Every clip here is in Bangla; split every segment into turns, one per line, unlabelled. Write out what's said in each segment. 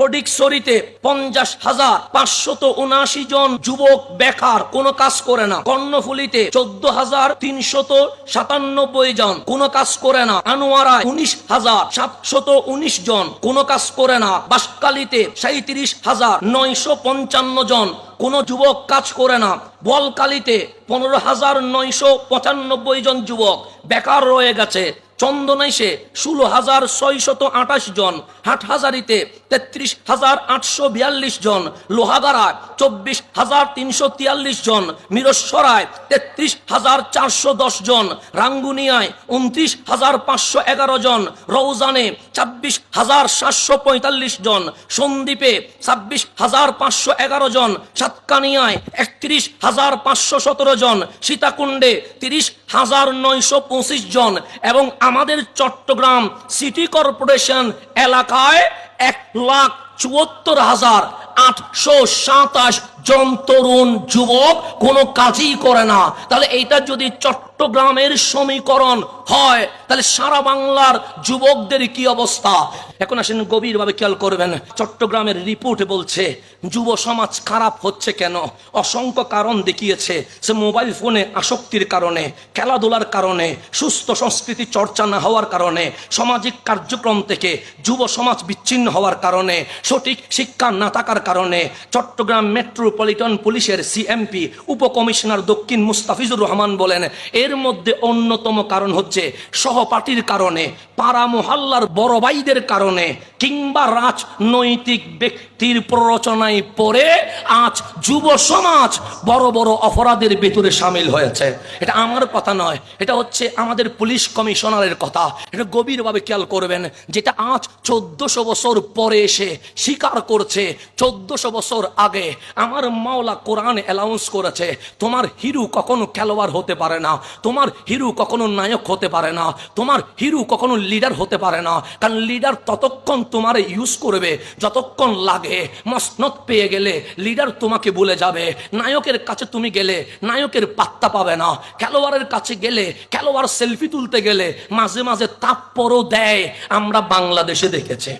ফটিকছড়িতে 50,579 জন যুবক বেকার, কোনো কাজ করে না। কর্ণফুলীতে 14,397 জন, কোনো কাজ করে না। আনোয়ারায় 19,719 জন, কোনো কাজ করে না। বাঁশখালীতে 37,955 জন, কোন যুবক কাজ করে না। বলকালীতে 15,995 জন যুবক বেকার রয়ে গেছে। চন্দনাইশে 16,628 জন, হাটহাজারিতে 33,842 জন, লোহাগাড়ায় 24,343 জন, মিরসরায় 33,410 জন, রাঙ্গুনিয়ায় 29,511 জন, রৌজানে 26,745 জন, সন্দ্বীপে 26,511 জন, সাতকানিয়ায় 31,517 জন, সীতাকুণ্ডে 30,925 জন এবং আমাদের চট্টগ্রাম সিটি কর্পোরেশন এলাকায় 1,74,827 জন তরুণ যুবক কোনো কাজই করে না। তাহলে এইটা যদি চট্টগ্রামের সমীকরণ হয়, তাহলে সারা বাংলার যুবকদের কি অবস্থা? এখন আসেন গভীরভাবে খেয়াল করবেন। চট্টগ্রামের রিপোর্ট বলছে যুব সমাজ খারাপ হচ্ছে কেন? অসংখ্য কারণ দেখিয়েছে। সে মোবাইল ফোনে আসক্তির কারণে, খেলাধুলার কারণে, সুস্থ সংস্কৃতি চর্চা না হওয়ার কারণে, সামাজিক কার্যক্রম থেকে যুব সমাজ বিচ্ছিন্ন হওয়ার কারণে, সঠিক শিক্ষা না থাকার কারণে। চট্টগ্রাম মেট্রোপলিটন পুলিশের সিএমপি উপকমিশনার দক্ষিণ মুস্তাফিজুর রহমান বলেন, এর মধ্যে অন্যতম কারণ হচ্ছে সহপাঠীর কারণে, পাড়া মহল্লার বড় ভাইদের কারণে, কিংবা রাজনৈতিক ব্যক্তির প্ররোচনায় পড়ে আজ যুব সমাজ বড় বড় অপরাধের ভেতরে সামিল হয়েছে। এটা আমার কথা নয়, এটা হচ্ছে আমাদের পুলিশ কমিশনারের কথা। এটা গভীরভাবে খেয়াল করবেন। যেটা আজ 1400 বছর পরে এসে স্বীকার করছে 1400 বছর আগে আমার মাওলা কোরআন অ্যালাউন্স করেছে, তোমার হিরো কখনো খেলোয়াড় হতে পারে না, তোমার হিরো কখনো নায়ক হতে পারে না, তোমার হিরো কখনো লিডার হতে পারে না। কারণ লিডার ততক্ষণ তোমার ইউজ করবে যতক্ষণ লাগে। মসনদ পেয়ে গেলে লিডার তোমাকে ভুলে যাবে। নায়কের কাছে তুমি গেলে নায়কের পাত্তা পাবে না। খেলোয়াড়ের কাছে গেলে খেলোয়াড় সেলফি তুলতে গেলে মাঝে মাঝে তাপ্পরও দেয়, আমরা বাংলাদেশে দেখেছি।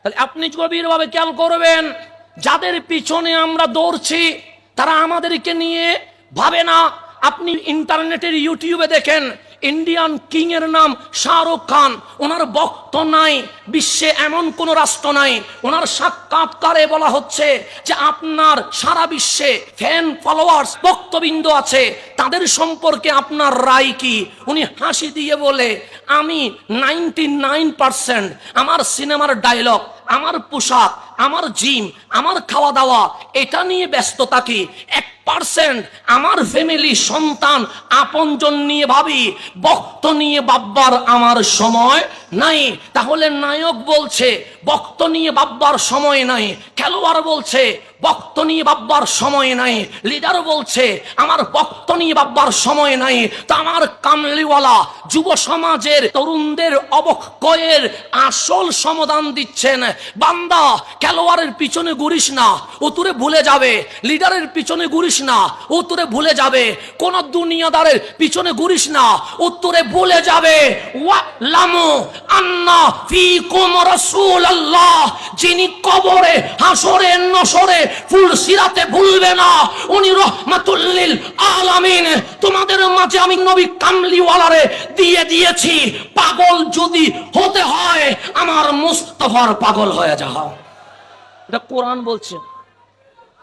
তাহলে আপনি গভীরভাবে খেয়াল করবেন, যাদের পিছনে আমরা দৌড়ছি তারা আমাদেরকে নিয়ে ভাবে না। আপনি ইন্টারনেটের ইউটিউবে দেখেন, ইন্ডিয়ান কিং এর নাম শাহরুখ খান। ওনার বক্ত নাই, বিশ্বে এমন কোন রাষ্ট্র নাই। ওনার সাক্ষাৎকারে বলা হচ্ছে যে আপনার সারা বিশ্বে ফ্যান ফলোয়ার্স ভক্তবৃন্দ আছে, তাদের সম্পর্কে আপনার রায় কি? উনি হাসি দিয়ে বলে, আমি 99% আমার সিনেমার ডায়লগ, আমার পোশাক, আমার জিম, আমার খাওয়া দাওয়া এটা নিয়ে ব্যস্ত থাকি। 1% আমার ফ্যামিলি, সন্তান, আপনজন নিয়ে ভাবি, ভক্ত নিয়ে ভাববার আমার সময় নাই। তাহলে নায়ক বলছে ভক্ত নিয়ে ভাববার সময় নাই, খেলোয়াড় বলছে ভক্ত নিয়ে ভাববার সময় নাই, লিডার বলছে আমার ভক্ত নিয়ে ভাববার সময় নাই। তো আমার কামলিওয়ালা যুব সমাজের তরুণদের অবক্ষয়ের আসল সমাধান দিচ্ছেন, বান্দা খেলোয়াড়ের পিছনে ঘুরিস না, ও তোরে ভুলে যাবে। লিডারের পিছনে ঘুরিস না, ও তোরে ভুলে যাবে। কোন দুনিয়াদারের পিছনে ঘুরিস না, ও তোরে ভুলে যাবে। ওয়ালামু আন্না ফীকুম রাসূলুল্লাহ, যিনি কবরে, হাসরে, নসরে, ফুল সিরাতে ভুলবে না, উনি রহমাতুল লিল আলামিন। তোমাদের মাঝে আমি নবী কামলিওয়ালারে দিয়ে দিয়েছি। পাগল যদি হতে হয় আমার মুস্তাফার পাগল হয়ে যাও। এটা কোরআন বলছে।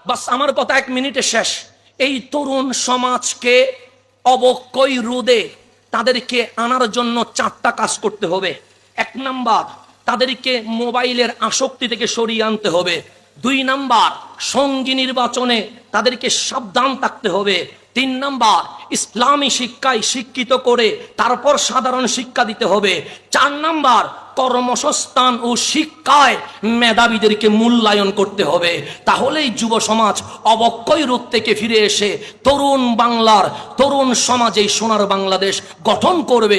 বাস আমার কথা 1 মিনিটে শেষ। এই তরুণ সমাজকে অবক্ষয় রোধে তাদেরকে আনার জন্য 4টা কাজ করতে হবে। 1 নাম্বার, তাদেরকে মোবাইলের আসক্তি থেকে সরিয়ে আনতে হবে। 2 নাম্বার, সঙ্গী নির্বাচনে তাদেরকে সাবধান থাকতে হবে। 3 নাম্বার, ইসলামী শিক্ষায় শিক্ষিত করে তারপর সাধারণ শিক্ষা দিতে হবে। 4 নাম্বার, কর্মসংস্থান ও শিক্ষায় মেধাবীদেরকে মূল্যায়ন করতে হবে। তাহলেই যুব সমাজ অবক্ষয় রোধ থেকে ফিরে এসে তরুণ বাংলার, তরুণ সমাজে সোনার বাংলাদেশ গঠন করবে।